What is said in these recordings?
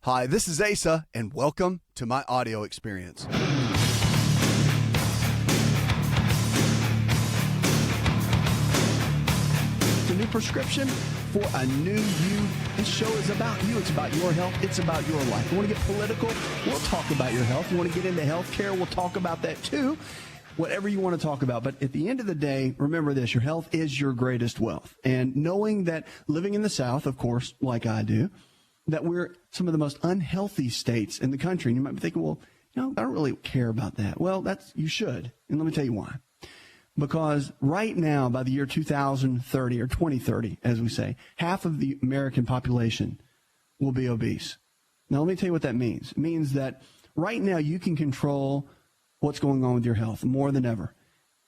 Hi, this is Asa, and welcome to my audio experience. It's a new prescription for a new you. This show is about you. It's about your health. It's about your life. You want to get political? We'll talk about your health. You want to get into healthcare? We'll talk about that too. Whatever you want to talk about. But at the end of the day, remember this, your health is your greatest wealth. And knowing that living in the South, of course, like I do, that we're some of the most unhealthy states in the country. And you might be thinking, well, I don't really care about that. Well, you should. And let me tell you why. Because right now, by the year 2030 or 2030, as we say, half of the American population will be obese. Now, let me tell you what that means. It means that right now you can control what's going on with your health more than ever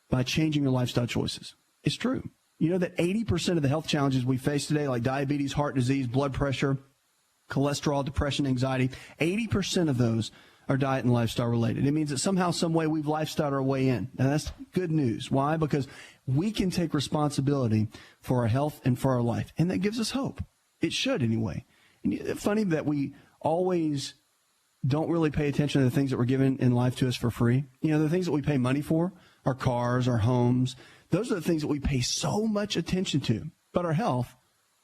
by changing your lifestyle choices. It's true. You know that 80% of the health challenges we face today, like diabetes, heart disease, blood pressure, cholesterol, depression, anxiety, 80% of those are diet and lifestyle related. It means that somehow, some way, we've lifestyled our way in. Now, that's good news. Why? Because we can take responsibility for our health and for our life, and that gives us hope. It should, anyway. And it's funny that we always don't really pay attention to the things that were given in life to us for free. You know, the things that we pay money for, our cars, our homes, those are the things that we pay so much attention to. But our health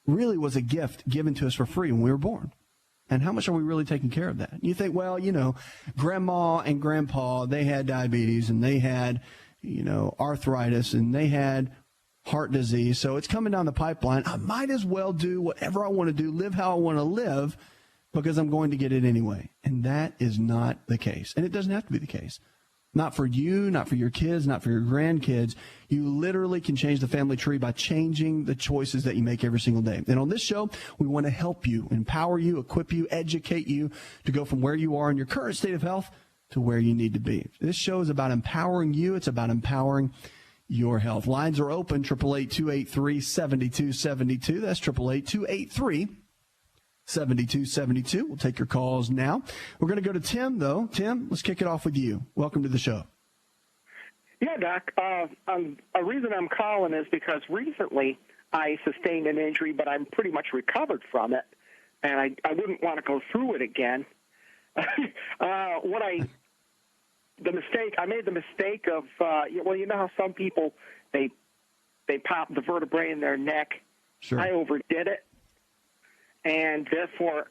really was a gift given to us for free when we were born. And how much are we really taking care of that? You think, well, grandma and grandpa, they had diabetes and they had, arthritis and they had heart disease. So it's coming down the pipeline. I might as well do whatever I want to do, live how I want to live, because I'm going to get it anyway. And that is not the case. And it doesn't have to be the case. Not for you, not for your kids, not for your grandkids. You literally can change the family tree by changing the choices that you make every single day. And on this show, we want to help you, empower you, equip you, educate you to go from where you are in your current state of health to where you need to be. This show is about empowering you. It's about empowering your health. Lines are open, 888-283-7272. That's 888-283-7272. We'll take your calls now. We're going to go to Tim, though. Tim, let's kick it off with you. Welcome to the show. Yeah, Doc. A reason I'm calling is because recently I sustained an injury, but I'm pretty much recovered from it, and I wouldn't want to go through it again. I made the mistake of, you know how some people, they pop the vertebrae in their neck. Sure. I overdid it. And therefore,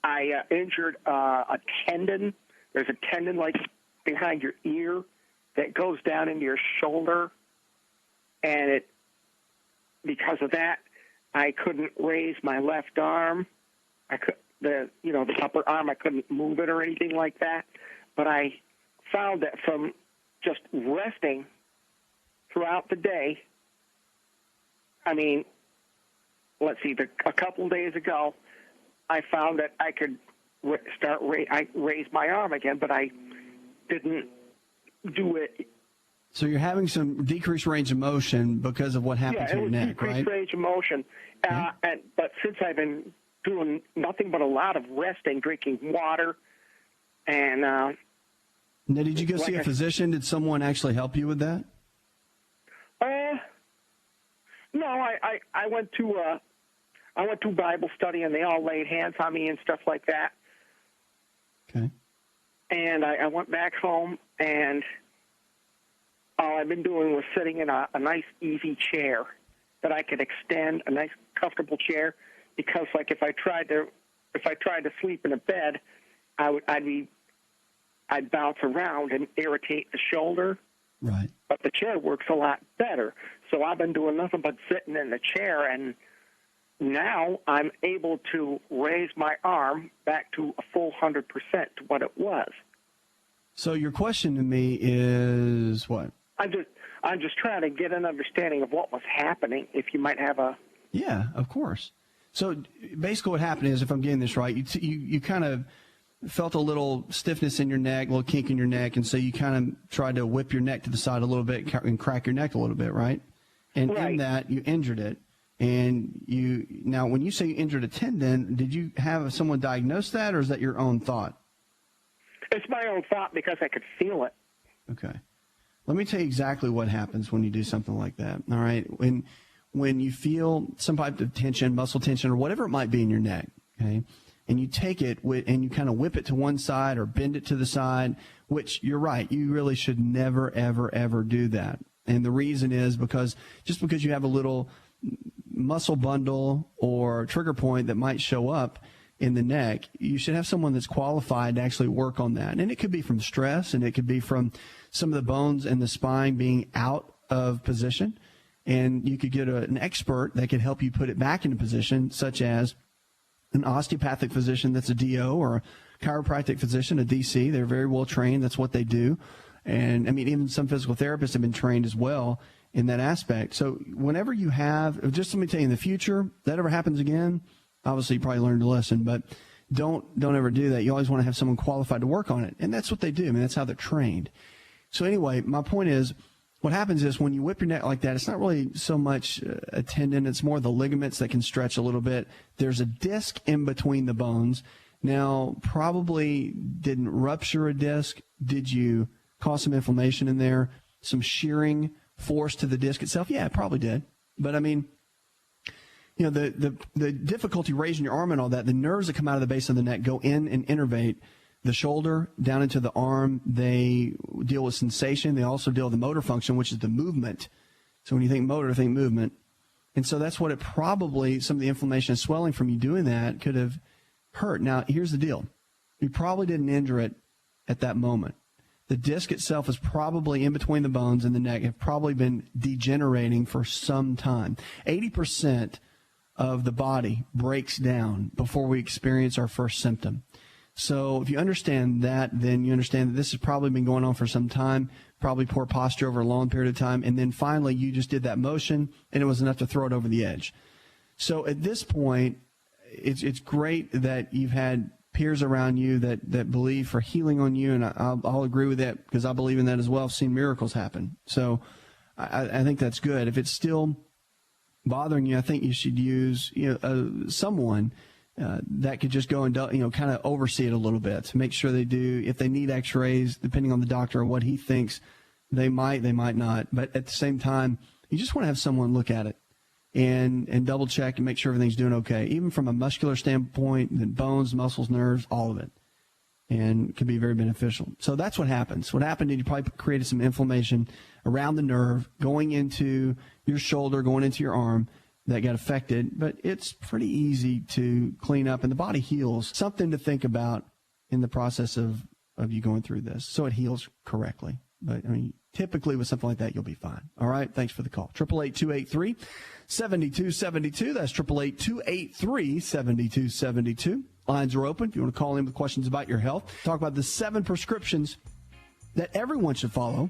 I injured a tendon. There's a tendon like behind your ear that goes down into your shoulder, and because of that, I couldn't raise my left arm. The upper arm, I couldn't move it or anything like that. But I found that from just resting throughout the day, let's see, a couple days ago, I found that I could raise my arm again, but I didn't do it. So you're having some decreased range of motion because of what happened to your neck, right? Yeah, decreased range of motion. Okay. But since I've been doing nothing but a lot of resting, drinking water, and now, did you go see a physician? Did someone actually help you with that? No, I went to Bible study, and they all laid hands on me and stuff like that. Okay. And I went back home, and all I've been doing was sitting in a nice, easy chair that I could extend, a nice, comfortable chair, because, like, if I tried to sleep in a bed, I'd bounce around and irritate the shoulder. Right. But the chair works a lot better. So I've been doing nothing but sitting in the chair, and now I'm able to raise my arm back to a full 100% to what it was. So your question to me is what? I'm just trying to get an understanding of what was happening, if you might have a... Yeah, of course. So basically what happened is, if I'm getting this right, you kind of felt a little stiffness in your neck, a little kink in your neck, and so you kind of tried to whip your neck to the side a little bit and crack your neck a little bit, right? And right. In that, you injured it. And now, when you say you injured a tendon, did you have someone diagnose that, or is that your own thought? It's my own thought because I could feel it. Okay. Let me tell you exactly what happens when you do something like that, all right? When you feel some type of tension, muscle tension, or whatever it might be in your neck, okay, and you take it and you kind of whip it to one side or bend it to the side, which you're right, you really should never, ever, ever do that. And the reason is because just because you have a little muscle bundle or trigger point that might show up in the neck, you should have someone that's qualified to actually work on that. And it could be from stress, and it could be from some of the bones and the spine being out of position. And you could get an expert that could help you put it back into position, such as an osteopathic physician that's a DO, or a chiropractic physician, a DC. They're very well trained. That's what they do. And, I mean, even some physical therapists have been trained as well in that aspect. So whenever you have, just let me tell you, in the future, that ever happens again, obviously you probably learned a lesson, but don't ever do that. You always want to have someone qualified to work on it. And that's what they do. I mean, that's how they're trained. So anyway, my point is, what happens is when you whip your neck like that, it's not really so much a tendon. It's more the ligaments that can stretch a little bit. There's a disc in between the bones. Now, probably didn't rupture a disc. Did you cause some inflammation in there? Some shearing force to the disc itself? Yeah, it probably did. But, I mean, you know, the difficulty raising your arm and all that, the nerves that come out of the base of the neck go in and innervate the shoulder down into the arm. They deal with sensation. They also deal with the motor function, which is the movement. So when you think motor, think movement. And so that's what it probably, some of the inflammation and swelling from you doing that could have hurt. Now, here's the deal. You probably didn't injure it at that moment. The disc itself is probably in between the bones and the neck, have probably been degenerating for some time. 80% of the body breaks down before we experience our first symptom. So if you understand that, then you understand that this has probably been going on for some time, probably poor posture over a long period of time, and then finally you just did that motion, and it was enough to throw it over the edge. So at this point, it's great that you've had peers around you that believe for healing on you, and I'll agree with that because I believe in that as well. I've seen miracles happen. So I think that's good. If it's still bothering you, I think you should use someone that could just go and kind of oversee it a little bit to make sure they do. If they need X-rays, depending on the doctor or what he thinks, they might not. But at the same time, you just want to have someone look at it and double check and make sure everything's doing okay, even from a muscular standpoint, the bones, muscles, nerves, all of it, and it can be very beneficial. So that's what happens. What happened is you probably created some inflammation around the nerve going into your shoulder, going into your arm, that got affected, but it's pretty easy to clean up, and the body heals. Something to think about in the process of you going through this, so it heals correctly. But, I mean, typically with something like that, you'll be fine. All right? Thanks for the call. 888-283-7272. That's 888-283-7272. Lines are open if you want to call in with questions about your health. Talk about the 7 prescriptions that everyone should follow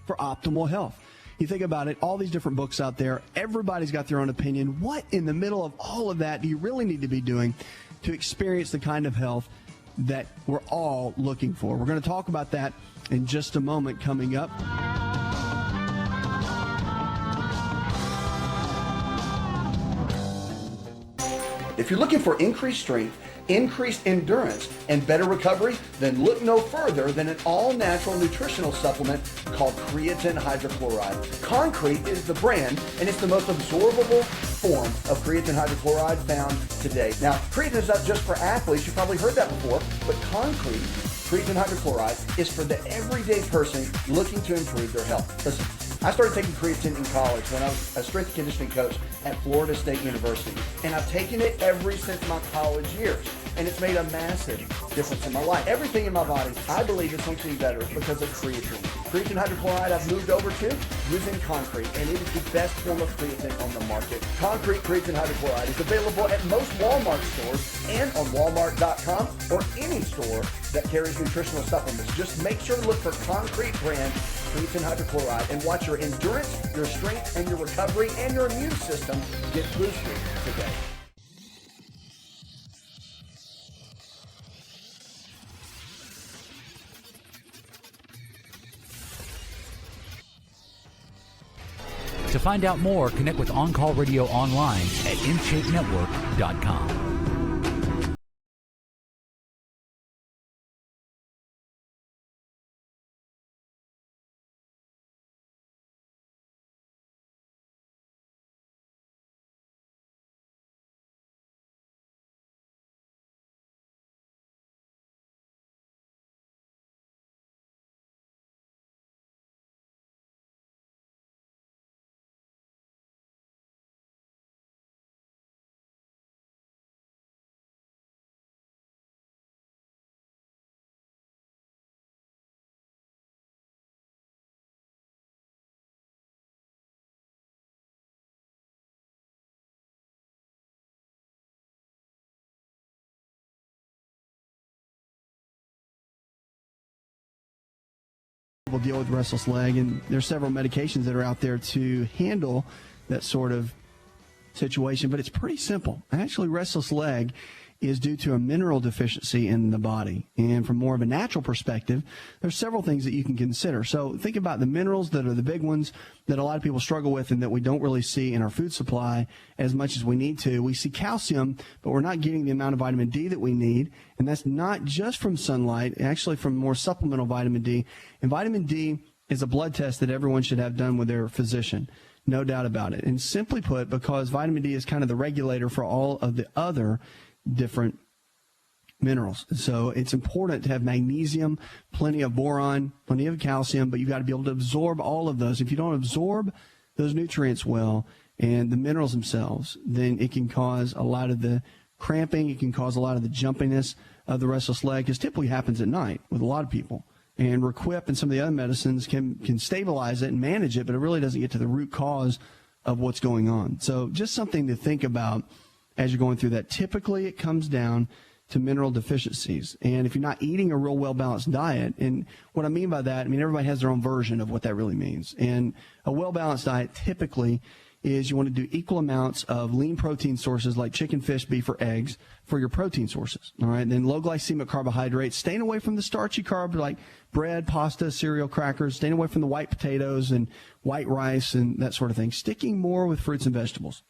for optimal health. You think about it, all these different books out there, everybody's got their own opinion. What in the middle of all of that do you really need to be doing to experience the kind of health that we're all looking for? We're going to talk about that in just a moment coming up. If you're looking for increased strength, increased endurance, and better recovery, then look no further than an all-natural nutritional supplement called creatine hydrochloride. Concrete is the brand, and it's the most absorbable form of creatine hydrochloride found today. Now, creatine is not just for athletes. You've probably heard that before, but concrete, creatine hydrochloride, is for the everyday person looking to improve their health. Listen, I started taking creatine in college when I was a strength and conditioning coach at Florida State University, and I've taken it ever since my college years, and it's made a massive difference in my life. Everything in my body, I believe, is functioning better because of creatine. Creatine hydrochloride I've moved over to using concrete, and it is the best form of creatine on the market. Concrete creatine hydrochloride is available at most Walmart stores and on Walmart.com or any store that carries nutritional supplements. Just make sure to look for Concrete brand creatine hydrochloride and watch your endurance, your strength, and your recovery and your immune system get boosted today. To find out more, connect with On Call Radio online at InShapeNetwork.com. People deal with restless leg, and there's several medications that are out there to handle that sort of situation, but it's pretty simple. Actually, restless leg is due to a mineral deficiency in the body. And from more of a natural perspective, there's several things that you can consider. So think about the minerals that are the big ones that a lot of people struggle with and that we don't really see in our food supply as much as we need to. We see calcium, but we're not getting the amount of vitamin D that we need. And that's not just from sunlight, actually from more supplemental vitamin D. And vitamin D is a blood test that everyone should have done with their physician. No doubt about it. And simply put, because vitamin D is kind of the regulator for all of the other different minerals. So it's important to have magnesium, plenty of boron, plenty of calcium, but you've got to be able to absorb all of those. If you don't absorb those nutrients well and the minerals themselves, then it can cause a lot of the cramping. It can cause a lot of the jumpiness of the restless leg, because typically happens at night with a lot of people. And Requip and some of the other medicines can stabilize it and manage it, but it really doesn't get to the root cause of what's going on. So just something to think about as you're going through that. Typically, it comes down to mineral deficiencies. And if you're not eating a real well-balanced diet, and what I mean by that, I mean, everybody has their own version of what that really means. And a well-balanced diet typically is you want to do equal amounts of lean protein sources like chicken, fish, beef, or eggs for your protein sources. All right. And then low glycemic carbohydrates, staying away from the starchy carbs like bread, pasta, cereal, crackers, staying away from the white potatoes and white rice and that sort of thing. Sticking more with fruits and vegetables.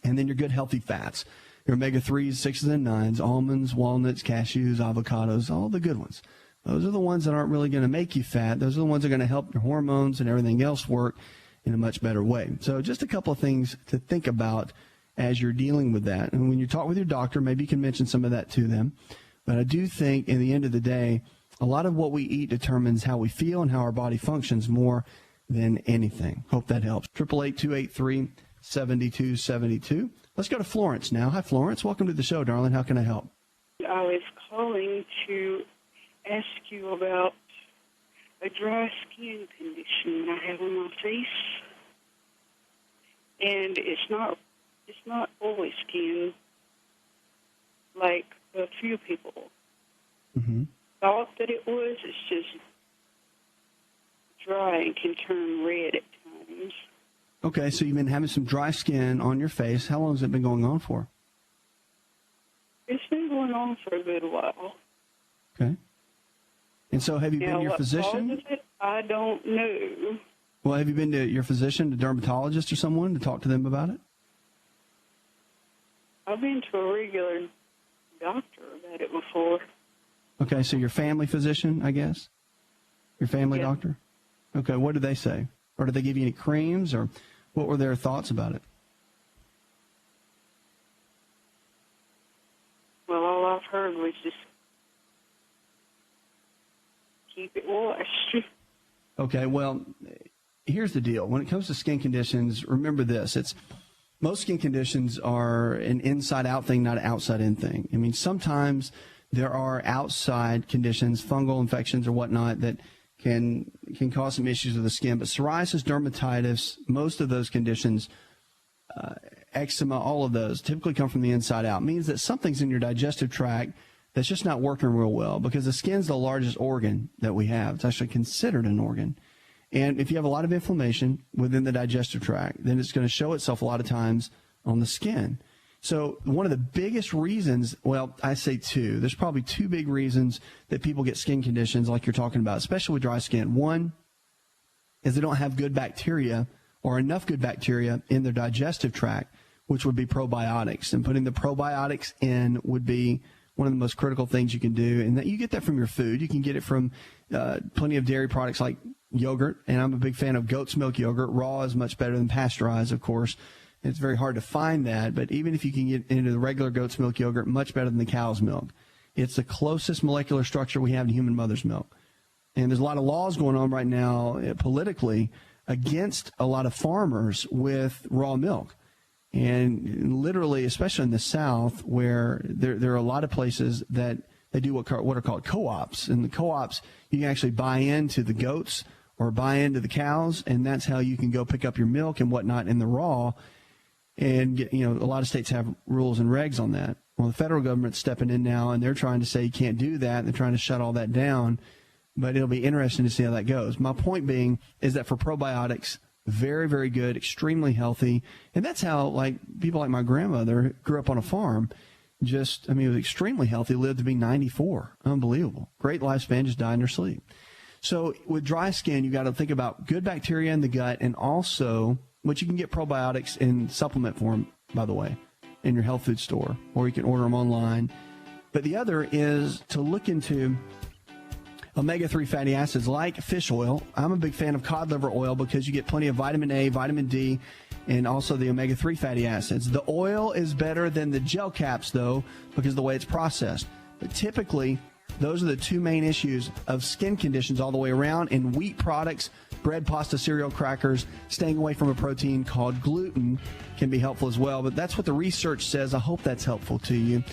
And then your good healthy fats, your omega-3s, 6s, and 9s, almonds, walnuts, cashews, avocados, all the good ones. Those are the ones that aren't really going to make you fat. Those are the ones that are going to help your hormones and everything else work in a much better way. So just a couple of things to think about as you're dealing with that. And when you talk with your doctor, maybe you can mention some of that to them. But I do think in the end of the day, a lot of what we eat determines how we feel and how our body functions more than anything. Hope that helps. 888-283-7272. Let's go to Florence now. Hi, Florence. Welcome to the show, darling. How can I help? I was calling to ask you about a dry skin condition I have on my face. And it's not oily skin like a few people thought that it was. It's just dry and can turn red at times. Okay, so you've been having some dry skin on your face. How long has it been going on for? It's been going on for a good while. Okay. And so have you been to your physician? What causes it, I don't know. Well, have you been to your physician, a dermatologist or someone, to talk to them about it? I've been to a regular doctor about it before. Okay, so your family physician, I guess? Your family Yes. doctor? Okay, what did they say? Or did they give you any creams, or what were their thoughts about it? Well, all I've heard was just keep it washed. Okay, well, here's the deal. When it comes to skin conditions, remember this. Most skin conditions are an inside-out thing, not an outside-in thing. I mean, sometimes there are outside conditions, fungal infections or whatnot, that can cause some issues with the skin. But psoriasis, dermatitis, most of those conditions, eczema, all of those typically come from the inside out. It means that something's in your digestive tract that's just not working real well, because the skin's the largest organ that we have. It's actually considered an organ. And if you have a lot of inflammation within the digestive tract, then it's going to show itself a lot of times on the skin. So one of the biggest reasons, well, I say two. There's probably two big reasons that people get skin conditions like you're talking about, especially with dry skin. One is they don't have good bacteria or enough good bacteria in their digestive tract, which would be probiotics. And putting the probiotics in would be one of the most critical things you can do. And that you get that from your food. You can get it from plenty of dairy products like yogurt. And I'm a big fan of goat's milk yogurt. Raw is much better than pasteurized, of course. It's very hard to find that, but even if you can get into the regular goat's milk yogurt, much better than the cow's milk. It's the closest molecular structure we have to human mother's milk. And there's a lot of laws going on right now politically against a lot of farmers with raw milk. And literally, especially in the South, where there are a lot of places that they do what are called co-ops. And the co-ops, you can actually buy into the goats or buy into the cows, and that's how you can go pick up your milk and whatnot in the raw. And, a lot of states have rules and regs on that. Well, the federal government's stepping in now, and they're trying to say you can't do that. They're trying to shut all that down. but it'll be interesting to see how that goes. My point being is that for probiotics, very, very good, extremely healthy. And that's how, like, people like my grandmother grew up on a farm. Was extremely healthy, lived to be 94. Unbelievable. Great lifespan, just died in her sleep. So with dry skin, you got to think about good bacteria in the gut, and also, which you can get probiotics in supplement form, by the way, in your health food store, or you can order them online. But the other is to look into omega-3 fatty acids like fish oil. I'm a big fan of cod liver oil because you get plenty of vitamin A, vitamin D, and also the omega-3 fatty acids. The oil is better than the gel caps, though, because of the way it's processed. But typically, those are the two main issues of skin conditions all the way around. And wheat products, bread, pasta, cereal, crackers, staying away from a protein called gluten can be helpful as well. But that's what the research says. I hope that's helpful to you.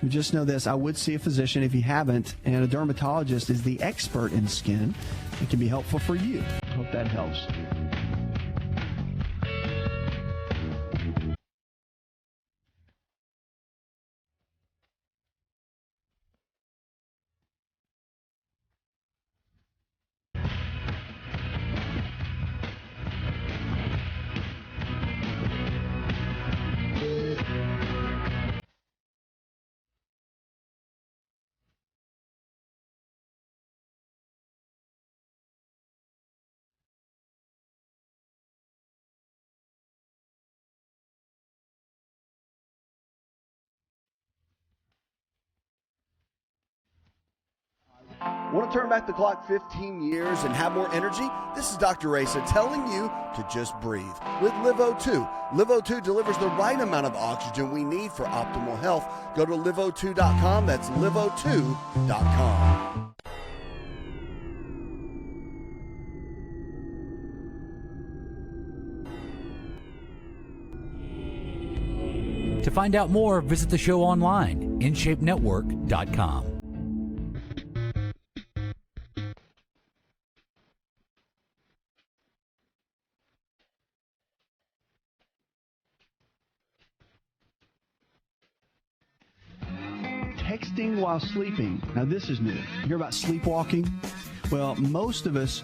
Just know this, I would see a physician if you haven't, and a dermatologist is the expert in skin. It can be helpful for you. I hope that helps. Want to turn back the clock 15 years and have more energy? This is Dr. Asa telling you to just breathe with LiveO2. LiveO2 delivers the right amount of oxygen we need for optimal health. Go to liveO2.com. That's liveO2.com. To find out more, visit the show online, InShapeNetwork.com. Texting while sleeping. Now, this is new. You hear about sleepwalking? Well, most of us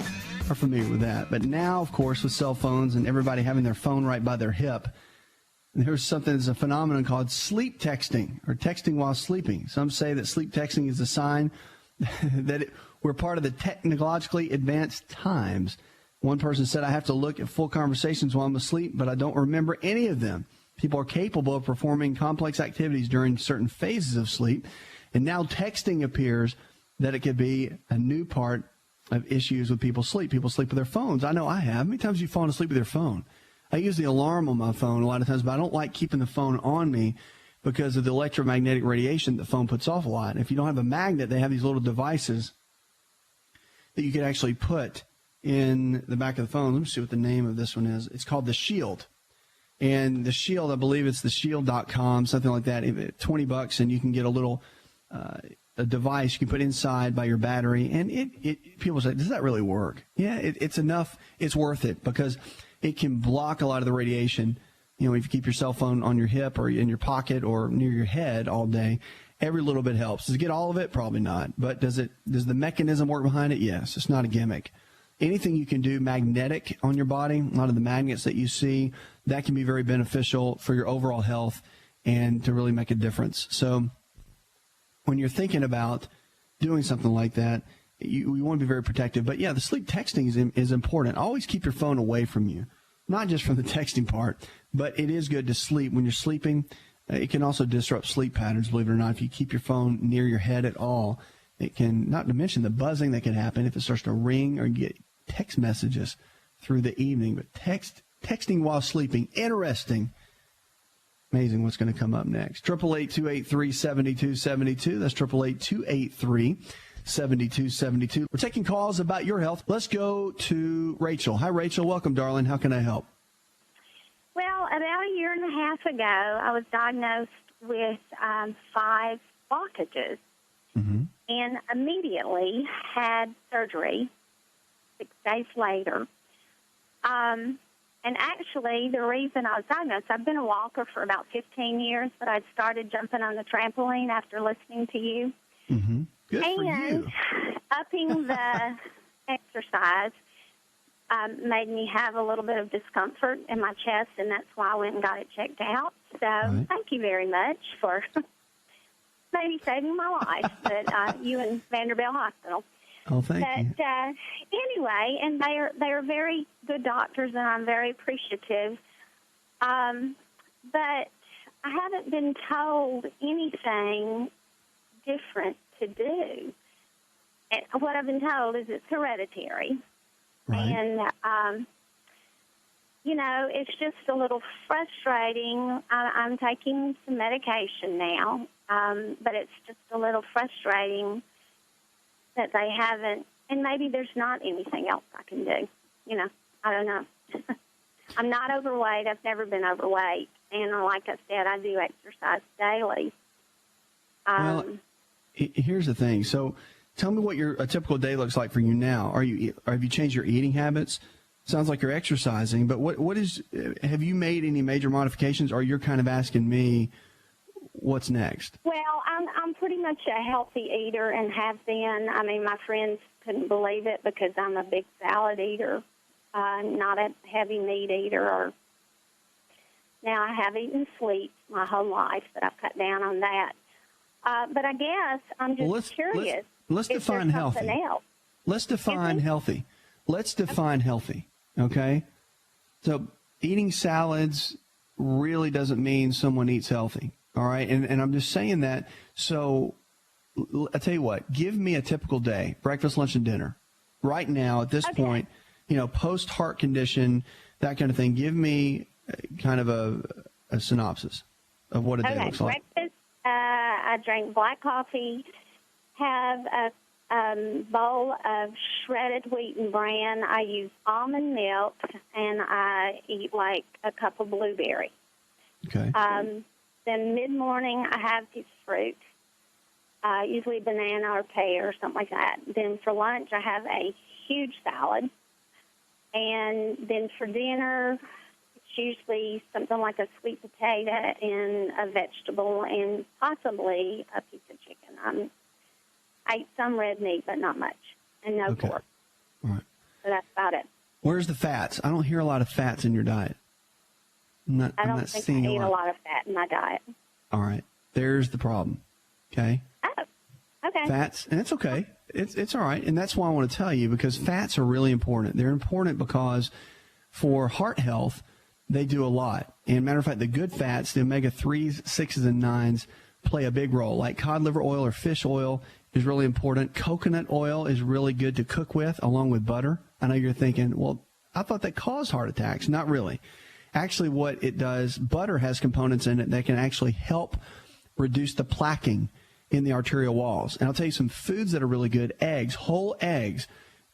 are familiar with that. But now, of course, with cell phones and everybody having their phone right by their hip, there's something that's a phenomenon called sleep texting, or texting while sleeping. Some say that sleep texting is a sign that we're part of the technologically advanced times. One person said, I have to look at full conversations while I'm asleep, but I don't remember any of them. People are capable of performing complex activities during certain phases of sleep. And now texting appears that it could be a new part of issues with people's sleep. People sleep with their phones. I know I have. How many times have you fallen asleep with your phone? I use the alarm on my phone a lot of times, but I don't like keeping the phone on me because of the electromagnetic radiation the phone puts off a lot. And if you don't have a magnet, they have these little devices that you could actually put in the back of the phone. Let me see what the name of this one is. It's called the Shield. And the Shield, I believe it's theshield.com, something like that, $20, and you can get a little a device you can put inside by your battery. And it people say, does that really work? Yeah, it's enough. It's worth it because it can block a lot of the radiation. You know, if you keep your cell phone on your hip or in your pocket or near your head all day, every little bit helps. Does it get all of it? Probably not. But does the mechanism work behind it? Yes. It's not a gimmick. Anything you can do magnetic on your body, a lot of the magnets that you see, that can be very beneficial for your overall health and to really make a difference. So when you're thinking about doing something like that, you want to be very protective. But, yeah, the sleep texting is important. Always keep your phone away from you, not just from the texting part, but it is good to sleep. When you're sleeping, it can also disrupt sleep patterns, believe it or not. If you keep your phone near your head at all, it can, not to mention the buzzing that can happen if it starts to ring or get text messages through the evening. But texting while sleeping, interesting. Amazing what's going to come up next. 888-283-7272. That's 888-283-7272. We're taking calls about your health. Let's go to Rachel. Hi, Rachel. Welcome, darling. How can I help? Well, about a year and a half ago, I was diagnosed with 5 blockages and immediately had surgery 6 days later. And actually, the reason I was diagnosed, I've been a walker for about 15 years, but I started jumping on the trampoline after listening to you. Good for you. upping the exercise made me have a little bit of discomfort in my chest, and that's why I went and got it checked out. So thank you very much for maybe saving my life, but you and Vanderbilt Hospital. Oh, thank you. But anyway, and they are very good doctors, and I'm very appreciative. But I haven't been told anything different to do. And what I've been told is it's hereditary. Right. And, you know, it's just a little frustrating. I'm taking some medication now, but it's just a little frustrating that they haven't, and maybe there's not anything else I can do. You know, I don't know. I'm not overweight. I've never been overweight. And like I said, I do exercise daily. Well, here's the thing. So tell me what a typical day looks like for you now. Have you changed your eating habits? Sounds like you're exercising, but have you made any major modifications, or you're kind of asking me what's next? Well, I'm pretty much a healthy eater and have been. I mean, my friends couldn't believe it because I'm a big salad eater, not a heavy meat eater. Now, I have eaten sweets my whole life, but I've cut down on that. But I guess I'm just curious. Let's define healthy. Let's define healthy. Let's define healthy, okay? So eating salads really doesn't mean someone eats healthy, all right? And I'm just saying that. So I'll tell you what, give me a typical day, breakfast, lunch, and dinner. Right now, at this point, post-heart condition, that kind of thing, give me kind of a synopsis of what a day looks like. Breakfast, I drink black coffee, have a bowl of shredded wheat and bran. I use almond milk, and I eat like a cup of blueberry. Okay. Then mid-morning, I have a piece of fruit, usually banana or pear or something like that. Then for lunch, I have a huge salad. And then for dinner, it's usually something like a sweet potato and a vegetable and possibly a piece of chicken. I eat some red meat, but not much, and no pork. All right. So that's about it. Where's the fats? I don't hear a lot of fats in your diet. I don't think I eat a lot of fat in my diet. All right. There's the problem. Okay? Oh, okay. Fats, and it's okay. It's all right. And that's why I want to tell you, because fats are really important. They're important because for heart health, they do a lot. And matter of fact, the good fats, the omega-3s, 6s, and 9s, play a big role. Like cod liver oil or fish oil is really important. Coconut oil is really good to cook with, along with butter. I know you're thinking, well, I thought that caused heart attacks. Not really. Actually, what it does, butter has components in it that can actually help reduce the plaquing in the arterial walls. And I'll tell you some foods that are really good. Eggs, whole eggs.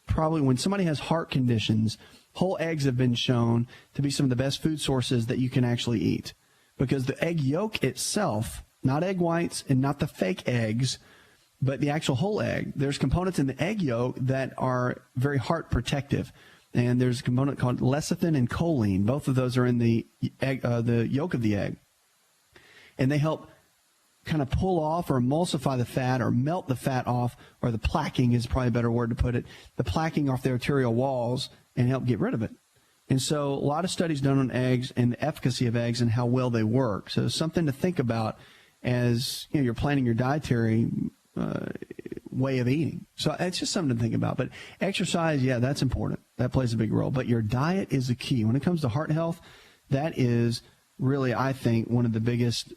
Probably when somebody has heart conditions, whole eggs have been shown to be some of the best food sources that you can actually eat. Because the egg yolk itself, not egg whites and not the fake eggs, but the actual whole egg, there's components in the egg yolk that are very heart protective. And there's a component called lecithin and choline. Both of those are in the egg, the yolk of the egg. And they help kind of pull off or emulsify the fat or melt the fat off, or the plaquing is probably a better word to put it, the plaquing off the arterial walls, and help get rid of it. And so a lot of studies done on eggs and the efficacy of eggs and how well they work. So something to think about as you're planning your dietary way of eating. So it's just something to think about. But exercise, yeah, that's important. That plays a big role. But your diet is the key. When it comes to heart health, that is really, I think, one of the biggest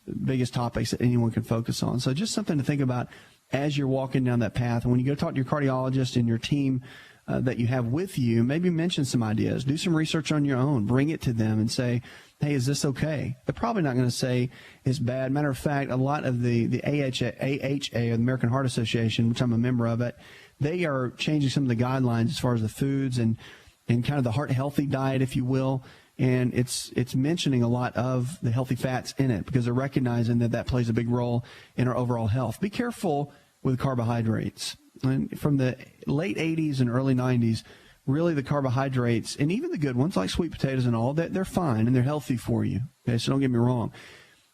topics that anyone can focus on. So just something to think about as you're walking down that path. And when you go talk to your cardiologist and your team that you have with you, maybe mention some ideas. Do some research on your own. Bring it to them and say, hey, is this okay? They're probably not going to say it's bad. Matter of fact, a lot of the AHA, or the American Heart Association, which I'm a member of it, they are changing some of the guidelines as far as the foods and kind of the heart-healthy diet, if you will. And it's mentioning a lot of the healthy fats in it because they're recognizing that plays a big role in our overall health. Be careful with carbohydrates. And from the late 80s and early 90s, really the carbohydrates, and even the good ones like sweet potatoes and all, they're fine and they're healthy for you. Okay, so don't get me wrong.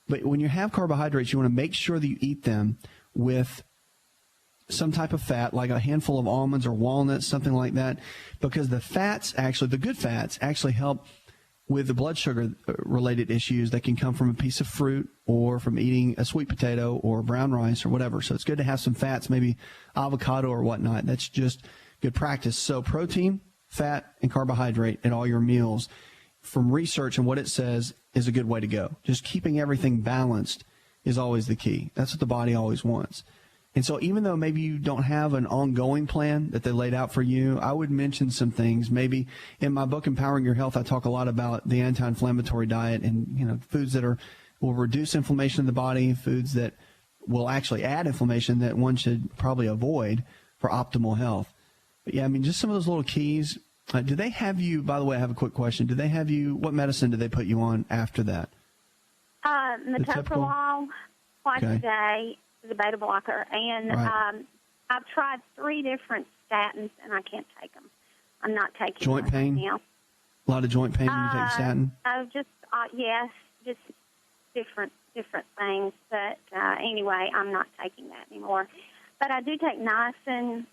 But when you have carbohydrates, you want to make sure that you eat them with some type of fat, like a handful of almonds or walnuts, something like that, because the fats actually, the good fats actually help with the blood sugar related issues that can come from a piece of fruit or from eating a sweet potato or brown rice or whatever. So it's good to have some fats, maybe avocado or whatnot. That's just good practice. So protein, fat, and carbohydrate in all your meals, from research and what it says, is a good way to go. Just keeping everything balanced is always the key. That's what the body always wants. And so even though maybe you don't have an ongoing plan that they laid out for you, I would mention some things. Maybe in my book, Empowering Your Health, I talk a lot about the anti-inflammatory diet and, foods that will reduce inflammation in the body, foods that will actually add inflammation that one should probably avoid for optimal health. But yeah, just some of those little keys. Do they have you, by the way, I have a quick question. Do they have you, what medicine do they put you on after that? Metoprolol twice a day. The beta blocker, and right. I've tried 3 different statins, and I can't take them. I'm not taking joint them pain. Right now. A lot of joint pain when you take statin. Oh, yes, just different things. But anyway, I'm not taking that anymore. But I do take niacin,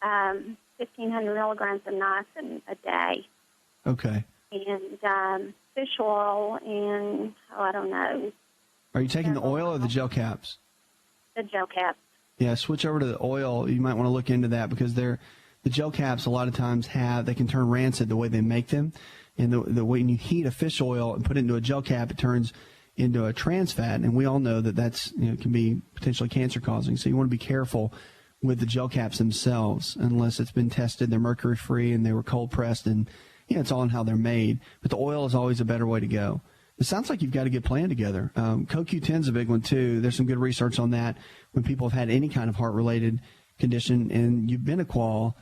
1,500 milligrams of niacin a day. Okay. And fish oil, and I don't know. Are you taking the oil or the gel caps? The gel caps. Yeah, switch over to the oil. You might want to look into that because the gel caps a lot of times they can turn rancid the way they make them. And the way when you heat a fish oil and put it into a gel cap, it turns into a trans fat. And we all know that's can be potentially cancer causing. So you want to be careful with the gel caps themselves unless it's been tested. They're mercury free and they were cold pressed, and it's all in how they're made. But the oil is always a better way to go. It sounds like you've got a good plan together. CoQ10 is a big one, too. There's some good research on that when people have had any kind of heart-related condition, and Ubiniqual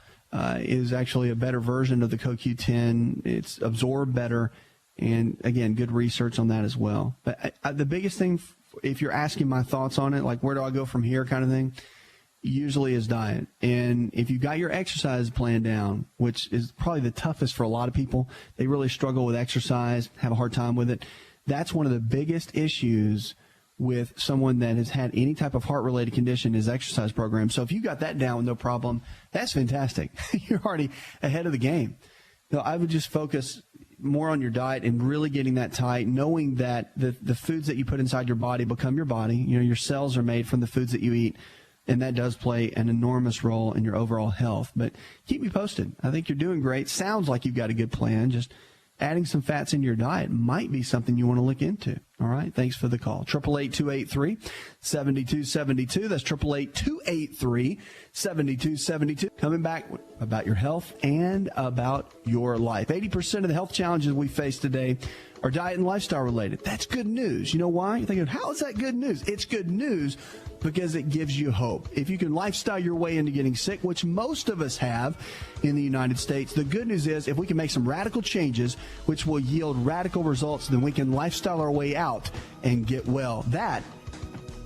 is actually a better version of the CoQ10. It's absorbed better, and, again, good research on that as well. But the biggest thing, if you're asking my thoughts on it, like where do I go from here kind of thing, usually is diet. And if you got your exercise plan down, which is probably the toughest for a lot of people, they really struggle with exercise, have a hard time with it. That's one of the biggest issues with someone that has had any type of heart-related condition is exercise program. So if you got that down with no problem, that's fantastic. You're already ahead of the game. So I would just focus more on your diet and really getting that tight, knowing that the foods that you put inside your body become your body. Your cells are made from the foods that you eat. And that does play an enormous role in your overall health. But keep me posted. I think you're doing great. Sounds like you've got a good plan. Just adding some fats into your diet might be something you want to look into. All right. Thanks for the call. 888-283-7272. That's 888-283-7272. Coming back about your health and about your life. 80% of the health challenges we face today are diet and lifestyle related. That's good news. You know why? You're thinking, how is that good news? It's good news because it gives you hope. If you can lifestyle your way into getting sick, which most of us have in the United States, the good news is if we can make some radical changes, which will yield radical results, then we can lifestyle our way out and get well. That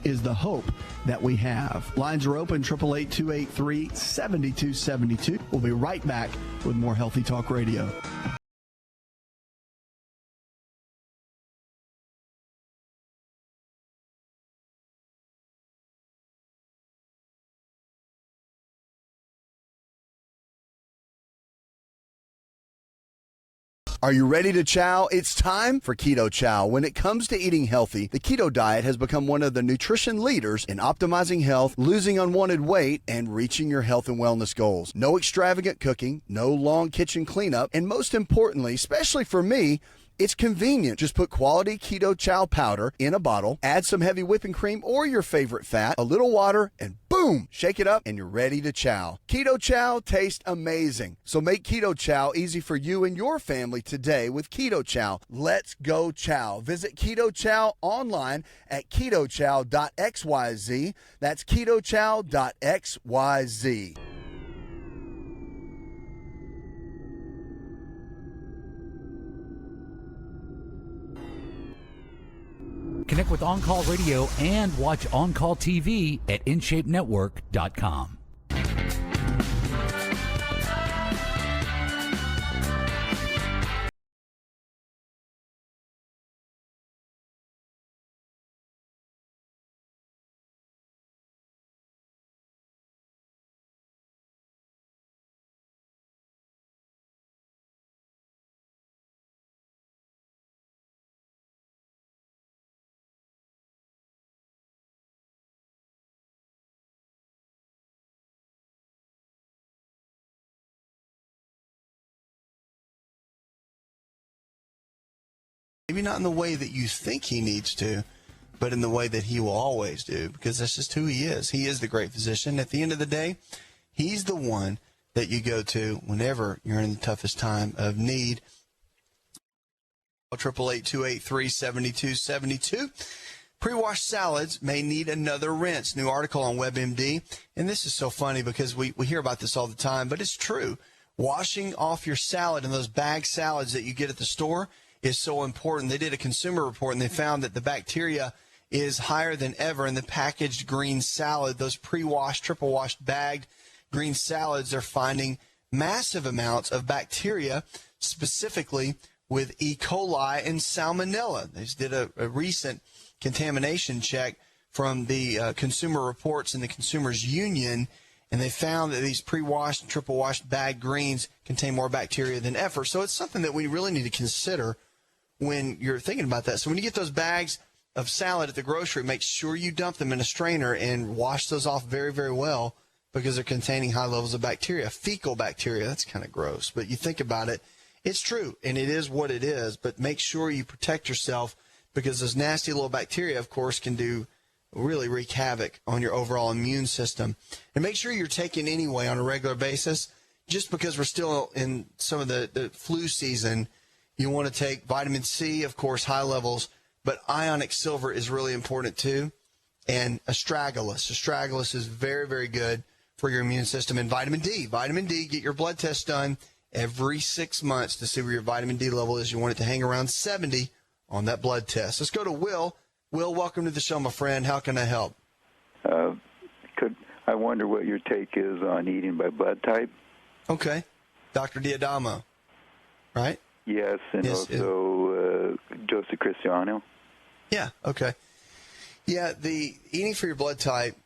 is the hope that we have. Lines are open, 888-283-7272. We'll be right back with more Healthy Talk Radio. Are you ready to chow? It's time for Keto Chow. When it comes to eating healthy, the keto diet has become one of the nutrition leaders in optimizing health, losing unwanted weight, and reaching your health and wellness goals. No extravagant cooking, no long kitchen cleanup, and most importantly, especially for me, it's convenient. Just put quality Keto Chow powder in a bottle, add some heavy whipping cream or your favorite fat, a little water, and boom, shake it up and you're ready to chow. Keto Chow tastes amazing. So make Keto Chow easy for you and your family today with Keto Chow. Let's go chow. Visit Keto Chow online at ketochow.xyz. That's ketochow.xyz. Connect with On Call Radio and watch On Call TV at InShapeNetwork.com. Maybe not in the way that you think he needs to, but in the way that he will always do, because that's just who he is. He is the great physician. At the end of the day, he's the one that you go to whenever you're in the toughest time of need. 888-283-7272. Pre-washed salads may need another rinse. New article on WebMD. And this is so funny because we hear about this all the time, but it's true. Washing off your salad and those bag salads that you get at the store is so important. They did a consumer report, and they found that the bacteria is higher than ever in the packaged green salad. Those pre-washed, triple-washed, bagged green salads are finding massive amounts of bacteria, specifically with E. coli and salmonella. They just did a recent contamination check from the Consumer Reports and the Consumers Union, and they found that these pre-washed and triple-washed bagged greens contain more bacteria than ever. So it's something that we really need to consider when you're thinking about that. So when you get those bags of salad at the grocery, make sure you dump them in a strainer and wash those off very, very well, because they're containing high levels of bacteria. Fecal bacteria, that's kind of gross, but you think about it, it's true, and it is what it is, but make sure you protect yourself, because those nasty little bacteria, of course, can really wreak havoc on your overall immune system. And make sure you're taking anyway on a regular basis. Just because we're still in some of the flu season, you want to take vitamin C, of course, high levels, but ionic silver is really important too, and astragalus. Astragalus is very, very good for your immune system. And vitamin D. Vitamin D, get your blood test done every 6 months to see where your vitamin D level is. You want it to hang around 70 on that blood test. Let's go to Will. Will, welcome to the show, my friend. How can I help? I wonder what your take is on eating by blood type. Okay. Dr. Diadamo, right? Yes, and also Joseph Cristiano. Yeah, okay. Yeah, the eating for your blood type,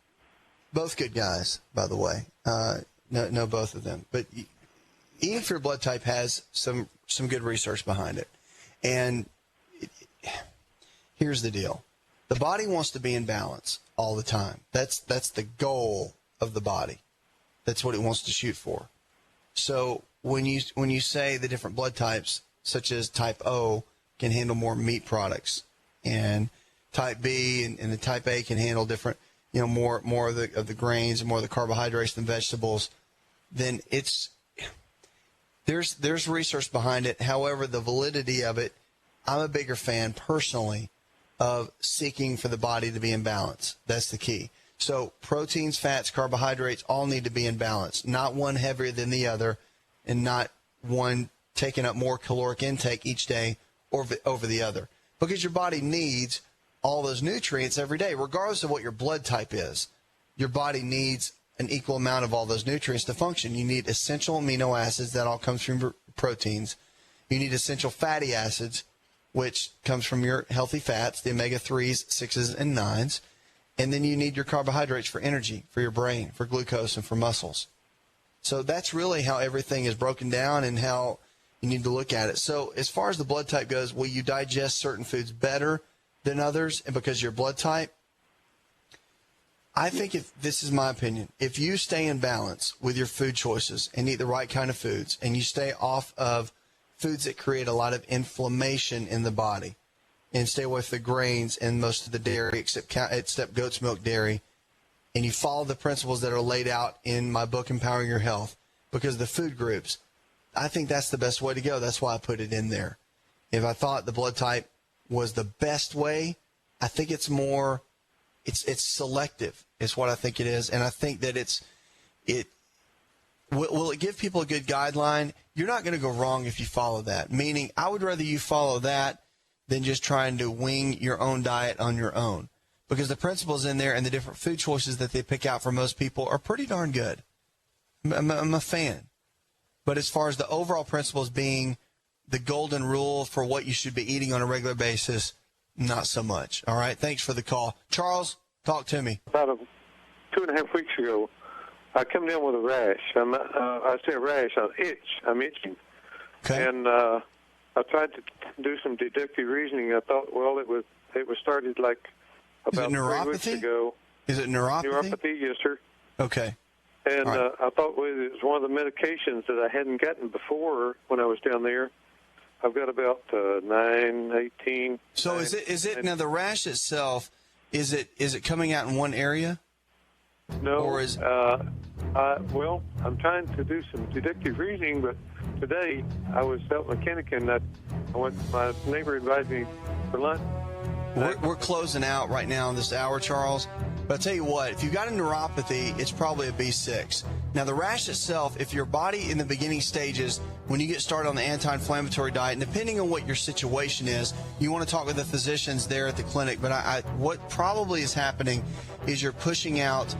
both good guys, by the way. No, both of them. But eating for your blood type has some good research behind it. And here's the deal. The body wants to be in balance all the time. That's the goal of the body. That's what it wants to shoot for. So when you say the different blood types, such as type O, can handle more meat products, and type B and the type A can handle different, more of the grains and more of the carbohydrates than vegetables, then there's research behind it. However, the validity of it, I'm a bigger fan personally of seeking for the body to be in balance. That's the key. So proteins, fats, carbohydrates all need to be in balance, not one heavier than the other, and not one taking up more caloric intake each day over the other, because your body needs all those nutrients every day, regardless of what your blood type is. Your body needs an equal amount of all those nutrients to function. You need essential amino acids, that all comes from proteins. You need essential fatty acids, which comes from your healthy fats, the omega-3s, 6s, and 9s. And then you need your carbohydrates for energy, for your brain, for glucose, and for muscles. So that's really how everything is broken down and how you need to look at it. So as far as the blood type goes, will you digest certain foods better than others, and because of your blood type? I think, if this is my opinion, if you stay in balance with your food choices and eat the right kind of foods, and you stay off of foods that create a lot of inflammation in the body, and stay away from the grains and most of the dairy except goat's milk dairy, and you follow the principles that are laid out in my book, Empowering Your Health, because of the food groups, I think that's the best way to go. That's why I put it in there. If I thought the blood type was the best way, I think it's more, it's selective is what I think it is. And I think that will it give people a good guideline? You're not going to go wrong if you follow that. Meaning, I would rather you follow that than just trying to wing your own diet on your own, because the principles in there and the different food choices that they pick out for most people are pretty darn good. I'm a fan. But as far as the overall principles being the golden rule for what you should be eating on a regular basis, not so much. All right. Thanks for the call. Charles, talk to me. About 2.5 weeks ago, I come down with a rash. I say a rash, I'm itching. Okay. And I tried to do some deductive reasoning. I thought, well, it was started like about 3 weeks ago. Is it neuropathy? Neuropathy, yes, sir. Okay. And right. I thought, well, it was one of the medications that I hadn't gotten before when I was down there. I've got about 9, 18. So is it now the rash itself? Is it coming out in one area? No. Or is well, I'm trying to do some deductive reasoning, but today I was out mechanic and my neighbor invited me for lunch. We're closing out right now in this hour, Charles. But I'll tell you what, if you've got a neuropathy, it's probably a B6. Now, the rash itself, if your body in the beginning stages, when you get started on the anti-inflammatory diet, and depending on what your situation is, you want to talk with the physicians there at the clinic. But what probably is happening is you're pushing out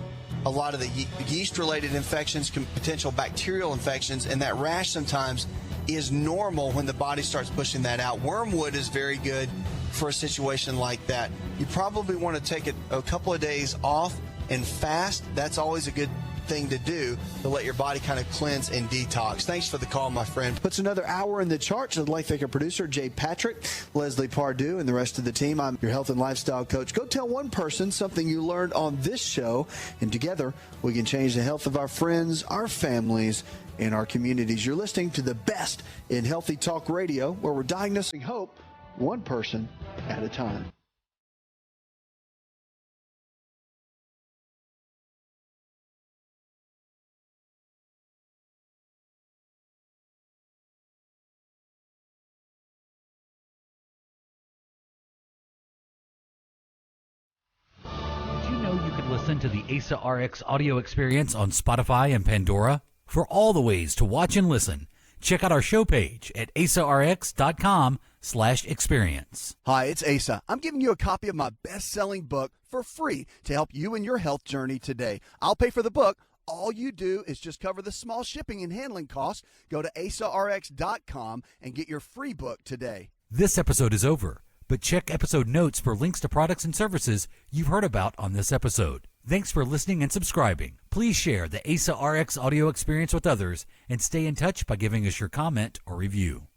a lot of the yeast-related infections, potential bacterial infections, and that rash sometimes is normal when the body starts pushing that out. Wormwood is very good for a situation like that. You probably want to take a couple of days off and fast. That's always a good thing to do to let your body kind of cleanse and detox. Thanks for the call, my friend. Puts another hour in the charts. I'd like to thank our producer, Jay Patrick, Leslie Pardue, and the rest of the team. I'm your health and lifestyle coach. Go tell one person something you learned on this show, and together we can change the health of our friends, our families, and our communities. You're listening to the best in healthy talk radio, where we're diagnosing hope one person at a time. Did you know you could listen to the AsaRx audio experience on Spotify and Pandora? For all the ways to watch and listen, check out our show page at asarx.com/experience. Hi, it's Asa. I'm giving you a copy of my best-selling book for free to help you in your health journey today. I'll pay for the book. All you do is just cover the small shipping and handling costs. Go to asarx.com and get your free book today. This episode is over, but check episode notes for links to products and services you've heard about on this episode. Thanks for listening and subscribing. Please share the AsaRx audio experience with others and stay in touch by giving us your comment or review.